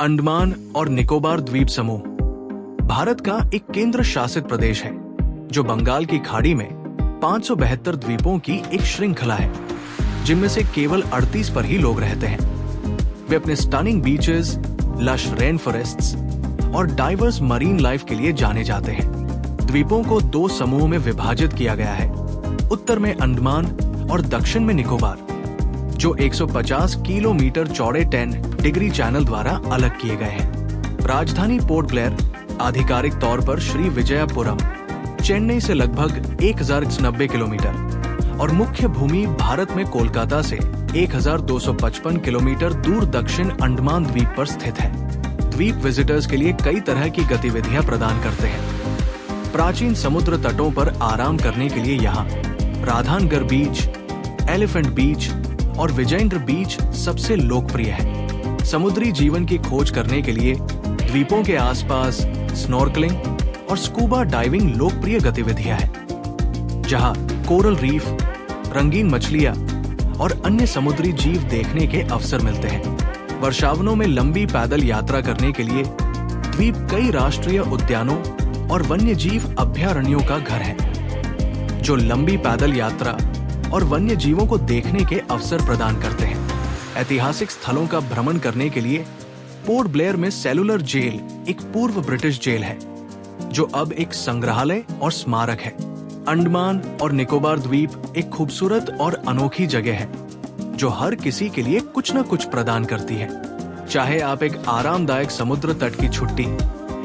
अंडमान और निकोबार द्वीप समूह भारत का एक केंद्र शासित प्रदेश है जो बंगाल की खाड़ी में 572 द्वीपों की एक श्रृंखला है, जिनमें से केवल 38 पर ही लोग रहते हैं। वे अपने stunning beaches, lush rain forests और डाइवर्स मरीन लाइफ के लिए जाने जाते हैं। द्वीपों को दो समूहों में विभाजित किया गया है, उत्तर में अंडमान और दक्षिण में निकोबार, जो 150 किलोमीटर चौड़े 10 डिग्री चैनल द्वारा अलग किए गए हैं। राजधानी पोर्ट ब्लेयर आधिकारिक तौर पर श्री विजयपुरम, चेन्नई से लगभग 1090 किलोमीटर और मुख्य भूमि भारत में कोलकाता से 1255 किलोमीटर दूर दक्षिण अंडमान द्वीप पर स्थित है। द्वीप विजिटर्स के लिए कई तरह की गतिविधियां प्रदान करते हैं। प्राचीन समुद्र तटों पर आराम करने के लिए यहाँ राधानगर बीच, एलिफेंट बीच और विजयेंद्र बीच सबसे लोकप्रिय है। समुद्री जीवन की खोज करने के लिए द्वीपों के आसपास स्नॉर्कलिंग और स्कूबा डाइविंग लोकप्रिय गतिविधियां हैं, जहां कोरल रीफ, रंगीन मछलियां और अन्य समुद्री जीव देखने के अवसर मिलते हैं। वर्षावनों में लंबी पैदल यात्रा करने के लिए द्वीप कई राष्ट्रीय उद्यानों और वन्य जीव अभयारण्यों का घर है, जो लंबी पैदल यात्रा और वन्य जीवों को देखने के अवसर प्रदान करते हैं। ऐतिहासिक स्थलों का भ्रमण करने के लिए पोर्ट ब्लेयर में सेलुलर जेल एक पूर्व ब्रिटिश जेल है, जो अब एक संग्रहालय और स्मारक है। अंडमान और निकोबार द्वीप एक खूबसूरत और अनोखी जगह है, जो हर किसी के लिए कुछ न कुछ प्रदान करती है। चाहे आप एक आरामदायक समुद्र तट की छुट्टी,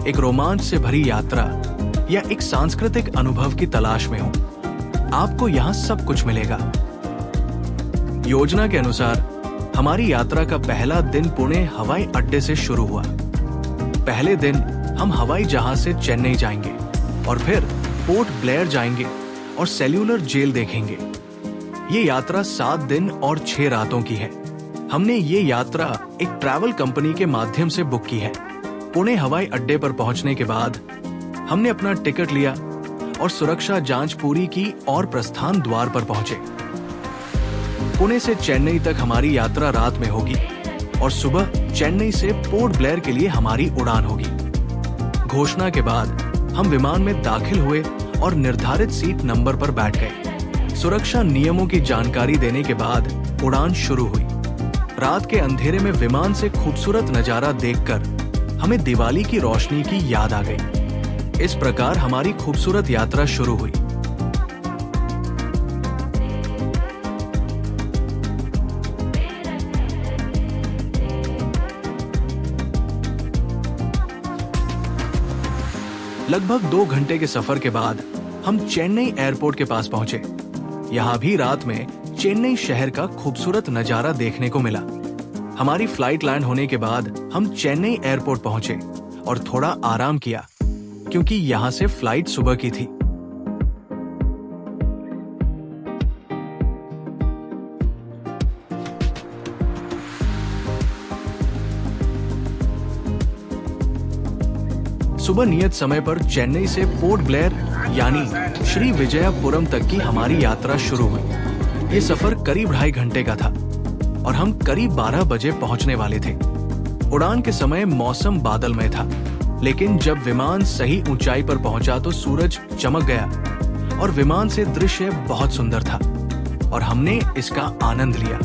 एक रोमांच से भरी यात्रा या एक सांस्कृतिक अनुभव की तलाश में हो, आपको यहाँ सब कुछ मिलेगा। योजना के अनुसार हमारी यात्रा का पहला दिन पुणे हवाई अड्डे से शुरू हुआ। पहले दिन हम हवाई जहाज से चेन्नई जाएंगे और फिर पोर्ट ब्लेयर जाएंगे और सेल्यूलर जेल देखेंगे। ये यात्रा 7 दिन और 6 रातों की है। हमने ये यात्रा एक ट्रैवल कंपनी के माध्यम से बुक की है। पुणे हवाई अड्डे पर पहुंचने के बाद हमने अपना टिकट लिया और सुरक्षा जांच पूरी की और प्रस्थान द्वार पर पहुंचे। पुणे से चेन्नई तक हमारी यात्रा रात में होगी और सुबह चेन्नई से पोर्ट ब्लेयर के लिए हमारी उड़ान होगी। घोषणा के बाद हम विमान में दाखिल हुए और निर्धारित सीट नंबर पर बैठ गए। सुरक्षा नियमों की जानकारी देने के बाद उड़ान शुरू हुई। रात के अंधेरे में विमान से खूबसूरत नजारा देखकर हमें दिवाली की रोशनी की याद आ गई। इस प्रकार हमारी खूबसूरत यात्रा शुरू हुई। लगभग 2 घंटे के सफर के बाद हम चेन्नई एयरपोर्ट के पास पहुंचे। यहाँ भी रात में चेन्नई शहर का खूबसूरत नजारा देखने को मिला। हमारी फ्लाइट लैंड होने के बाद हम चेन्नई एयरपोर्ट पहुंचे और थोड़ा आराम किया, क्योंकि यहाँ से फ्लाइट सुबह की थी। सुबह नियत समय पर चेन्नई से पोर्ट ब्लेयर यानी श्री विजयपुरम तक की हमारी यात्रा शुरू हुई। ये सफर करीब 2.5 घंटे का था और हम करीब 12 बजे पहुंचने वाले थे। उड़ान के समय मौसम बादलमय था, लेकिन जब विमान सही ऊंचाई पर पहुंचा तो सूरज चमक गया और विमान से दृश्य बहुत सुंदर था और हमने इसका आनंद लिया।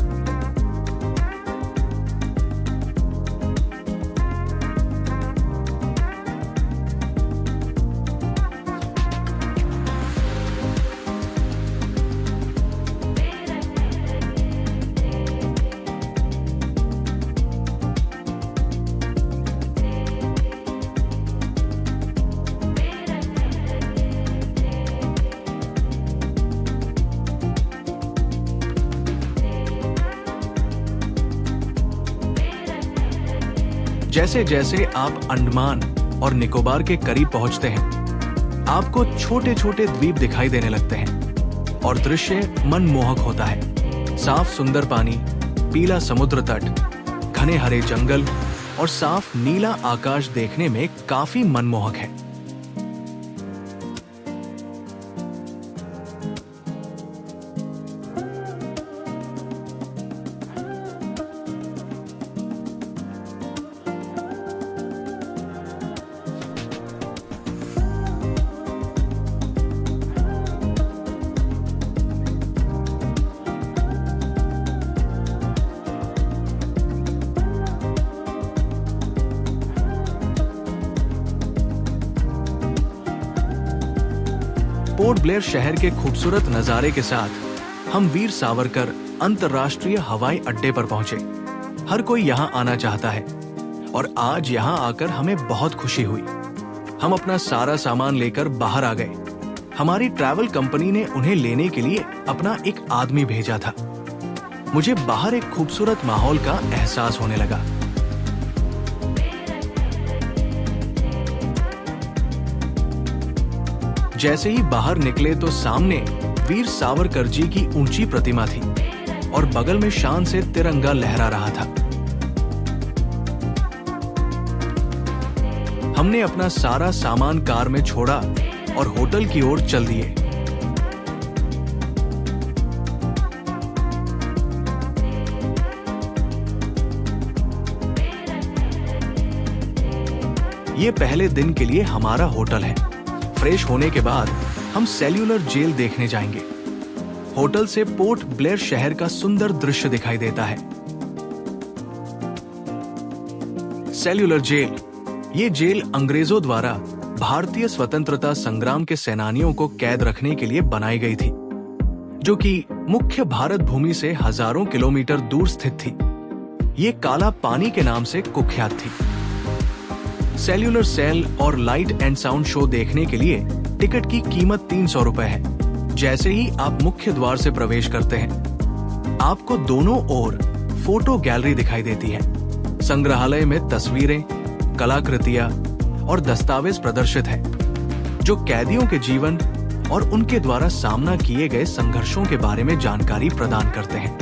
जैसे जैसे आप अंडमान और निकोबार के करीब पहुंचते हैं, आपको छोटे छोटे द्वीप दिखाई देने लगते हैं और दृश्य मनमोहक होता है। साफ सुंदर पानी, पीला समुद्र तट, घने हरे जंगल और साफ नीला आकाश देखने में काफी मनमोहक है। पोर्ट ब्लेयर शहर के खूबसूरत नजारे के साथ हम वीर सावरकर अंतर्राष्ट्रीय हवाई अड्डे पर पहुंचे। हर कोई यहां आना चाहता है और आज यहां आकर हमें बहुत खुशी हुई। हम अपना सारा सामान लेकर बाहर आ गए। हमारी ट्रैवल कंपनी ने उन्हें लेने के लिए अपना एक आदमी भेजा था। मुझे बाहर एक खूबसूरत माहौल का एहसास होने लगा। जैसे ही बाहर निकले तो सामने वीर सावरकर जी की ऊंची प्रतिमा थी और बगल में शान से तिरंगा लहरा रहा था। हमने अपना सारा सामान कार में छोड़ा और होटल की ओर चल दिए। ये पहले दिन के लिए हमारा होटल है। फ्रेश होने के बाद हम सेल्यूलर जेल देखने जाएंगे। होटल से पोर्ट ब्लेयर शहर का सुंदर दृश्य दिखाई देता है। सेल्यूलर जेल, ये जेल अंग्रेजों द्वारा भारतीय स्वतंत्रता संग्राम के सेनानियों को कैद रखने के लिए बनाई गई थी, जो कि मुख्य भारत भूमि से हजारों किलोमीटर दूर स्थित थी। ये काला पानी के नाम से कुख्यात थी। सेल्यूलर सेल और लाइट एंड साउंड शो देखने के लिए टिकट की कीमत 300 रुपए है। जैसे ही आप मुख्य द्वार से प्रवेश करते हैं, आपको दोनों ओर फोटो गैलरी दिखाई देती है। संग्रहालय में तस्वीरें, कलाकृतियां और दस्तावेज प्रदर्शित है, जो कैदियों के जीवन और उनके द्वारा सामना किए गए संघर्षों के बारे में जानकारी प्रदान करते हैं।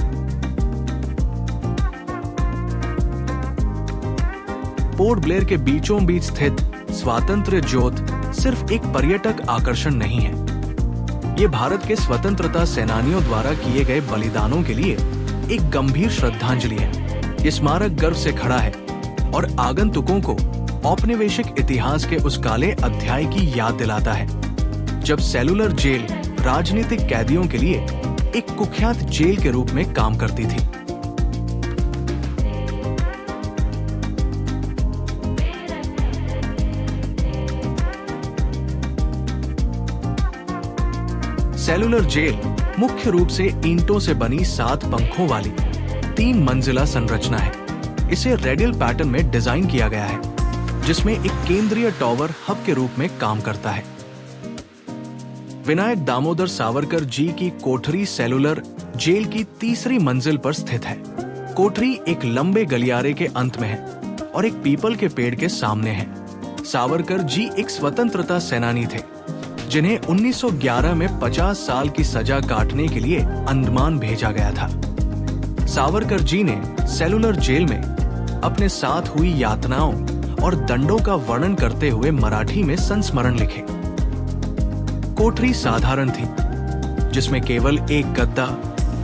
पोर्ट ब्लेयर के बीचों बीच स्थित स्वातंत्र्य ज्योत सिर्फ एक पर्यटक आकर्षण नहीं है। ये भारत के स्वतंत्रता सेनानियों द्वारा किए गए बलिदानों के लिए एक गंभीर श्रद्धांजलि है। ये स्मारक गर्व से खड़ा है और आगंतुकों को औपनिवेशिक इतिहास के उस काले अध्याय की याद दिलाता है, जब सेल्यूलर जेल राजनीतिक कैदियों के लिए एक कुख्यात जेल के रूप में काम करती थी। सेल्यूलर जेल मुख्य रूप से ईंटों से बनी 7 पंखों वाली 3 मंजिला संरचना है। इसे रेडियल पैटर्न में डिजाइन किया गया है, जिसमें एक केंद्रीय टॉवर हब के रूप में काम करता है। विनायक दामोदर सावरकर जी की कोठरी सेल्यूलर जेल की 3री मंजिल पर स्थित है। कोठरी एक लंबे गलियारे के अंत में है और एक पीपल के पेड़ के सामने है। सावरकर जी एक स्वतंत्रता सेनानी थे, जिन्हें 1911 में 50 साल की सजा काटने के लिए अंडमान भेजा गया था। सावरकर जी ने सेल्यूलर जेल में अपने साथ हुई यातनाओं और दंडों का वर्णन करते हुए मराठी में संस्मरण लिखे। कोठरी साधारण थी, जिसमें केवल एक गद्दा,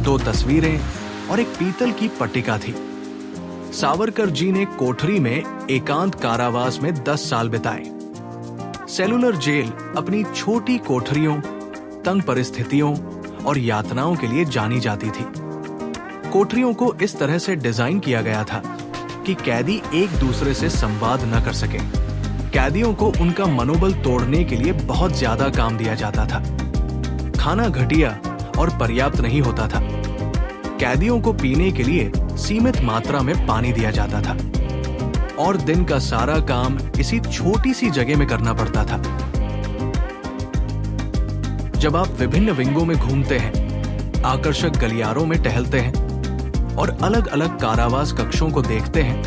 2 तस्वीरें और एक पीतल की पट्टिका थी। सावरकर जी ने कोठरी में एकांत कारावास में 10 साल बिताए। सेल्यूलर जेल अपनी छोटी कोठरियों, तंग परिस्थितियों और यातनाओं के लिए जानी जाती थी। कोठरियों को इस तरह से डिजाइन किया गया था कि कैदी एक दूसरे से संवाद न कर सके। कैदियों को उनका मनोबल तोड़ने के लिए बहुत ज्यादा काम दिया जाता था। खाना घटिया और पर्याप्त नहीं होता था। कैदियों को पीने के लिए सीमित मात्रा में पानी दिया जाता था और दिन का सारा काम इसी छोटी सी जगह में करना पड़ता था। जब आप विभिन्न विंगों में घूमते हैं, आकर्षक गलियारों में टहलते हैं और अलग अलग कारावास कक्षों को देखते हैं,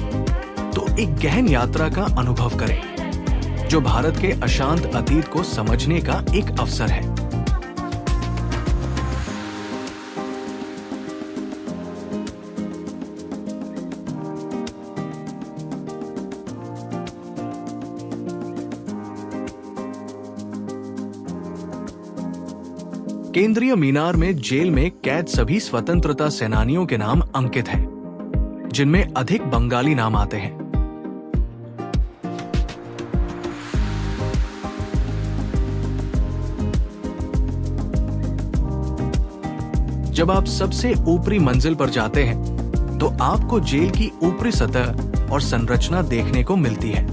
तो एक गहन यात्रा का अनुभव करें, जो भारत के अशांत अतीत को समझने का एक अवसर है। केंद्रीय मीनार में जेल में कैद सभी स्वतंत्रता सेनानियों के नाम अंकित हैं, जिनमें अधिक बंगाली नाम आते हैं। जब आप सबसे ऊपरी मंजिल पर जाते हैं, तो आपको जेल की ऊपरी सतह और संरचना देखने को मिलती है।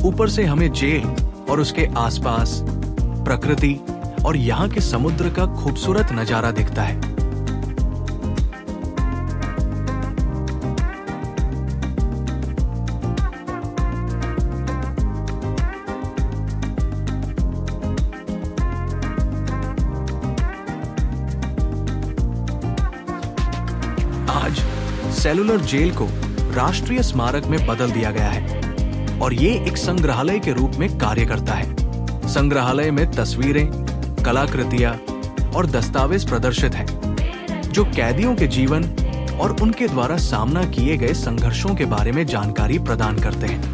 ऊपर से हमें जेल और उसके आसपास प्रकृति और यहाँ के समुद्र का खूबसूरत नजारा दिखता है। आज सेलुलर जेल को राष्ट्रीय स्मारक में बदल दिया गया है और ये एक संग्रहालय के रूप में कार्य करता है। संग्रहालय में तस्वीरें, कलाकृतियां और दस्तावेज प्रदर्शित हैं, जो कैदियों के जीवन और उनके द्वारा सामना किए गए संघर्षों के बारे में जानकारी प्रदान करते हैं।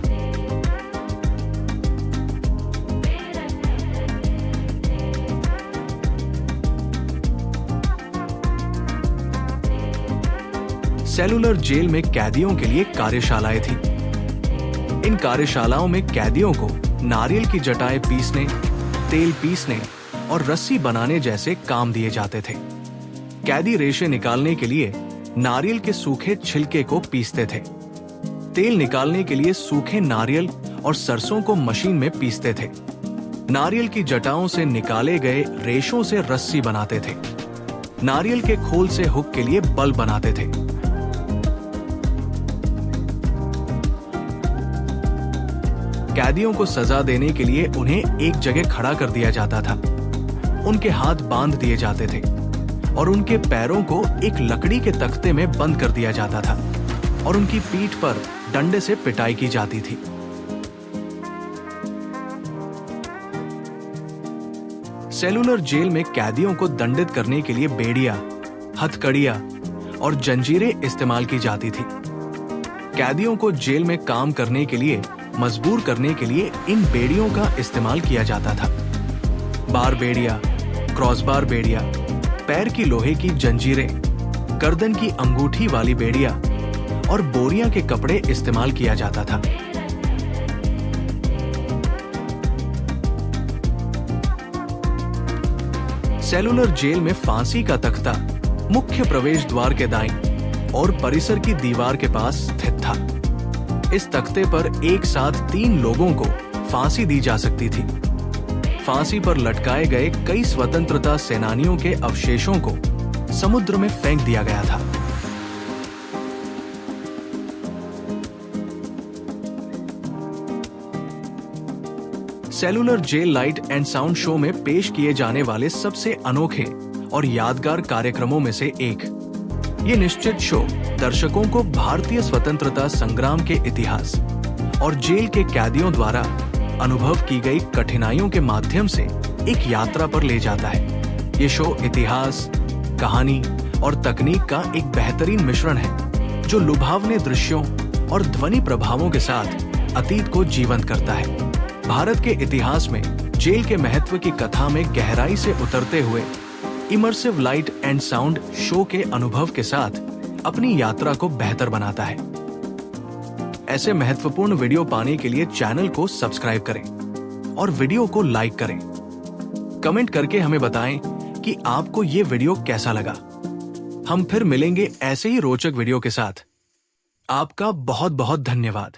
सेलुलर जेल में कैदियों के लिए कार्यशालाएं थी। इन कार्यशालाओं में कैदियों को नारियल की जटाएं पीसने, तेल पीसने और रस्सी बनाने जैसे काम दिए जाते थे। कैदी रेशे निकालने के लिए नारियल के सूखे छिलके को पीसते थे। तेल निकालने के लिए सूखे नारियल और सरसों को मशीन में पीसते थे। नारियल की जटाओं से निकाले गए रेशों से रस्सी बनाते थे। नारियल के खोल से हुक के लिए बल बनाते थे। कैदियों को सजा देने के लिए उन्हें एक जगह खड़ा कर दिया जाता था। उनके हाथ बांध दिए जाते थे और उनके पैरों को एक लकड़ी के तख्ते में बंद कर दिया जाता था और उनकी पीठ पर डंडे से पिटाई की जाती थी। सेलुलर जेल में कैदियों को दंडित करने के लिए बेड़ियां, हथकड़ियां और जंजीरें इस्तेमाल की जाती थी। कैदियों को जेल में काम करने के लिए मजबूर करने के लिए इन बेड़ियों का इस्तेमाल किया जाता था। बार बेड़िया, क्रॉसबार बेड़िया, पैर की लोहे की जंजीरें, गर्दन की अंगूठी वाली बेड़िया और बोरियां के कपड़े इस्तेमाल किया जाता था। सेलुलर जेल में फांसी का तख्ता मुख्य प्रवेश द्वार के दाईं और परिसर की दीवार के पास स्थित था। इस तख्ते पर एक साथ 3 लोगों को फांसी दी जा सकती थी। फांसी पर लटकाए गए कई स्वतंत्रता सेनानियों के अवशेषों को समुद्र में फेंक दिया गया था। Cellular Jail light and sound show में पेश किए जाने वाले सबसे अनोखे और यादगार कार्यक्रमों में से एक। ये निश्चित शो दर्शकों को भारतीय स्वतंत्रता संग्राम के इतिहास और जेल के कैदियों द्वारा अनुभव की गई कठिनाइयों के माध्यम से एक यात्रा पर ले जाता है। ये शो इतिहास, कहानी और तकनीक का एक बेहतरीन मिश्रण है, जो लुभावने दृश्यों और ध्वनि प्रभावों के साथ अतीत को जीवंत करता है। भारत के इतिहास में जेल के महत्व की कथा में गहराई से उतरते हुए immersive light and sound show के अनुभव के साथ अपनी यात्रा को बेहतर बनाता है। ऐसे महत्वपूर्ण वीडियो पाने के लिए चैनल को सब्सक्राइब करें और वीडियो को लाइक करें। कमेंट करके हमें बताएं कि आपको ये वीडियो कैसा लगा। हम फिर मिलेंगे ऐसे ही रोचक वीडियो के साथ। आपका बहुत बहुत धन्यवाद।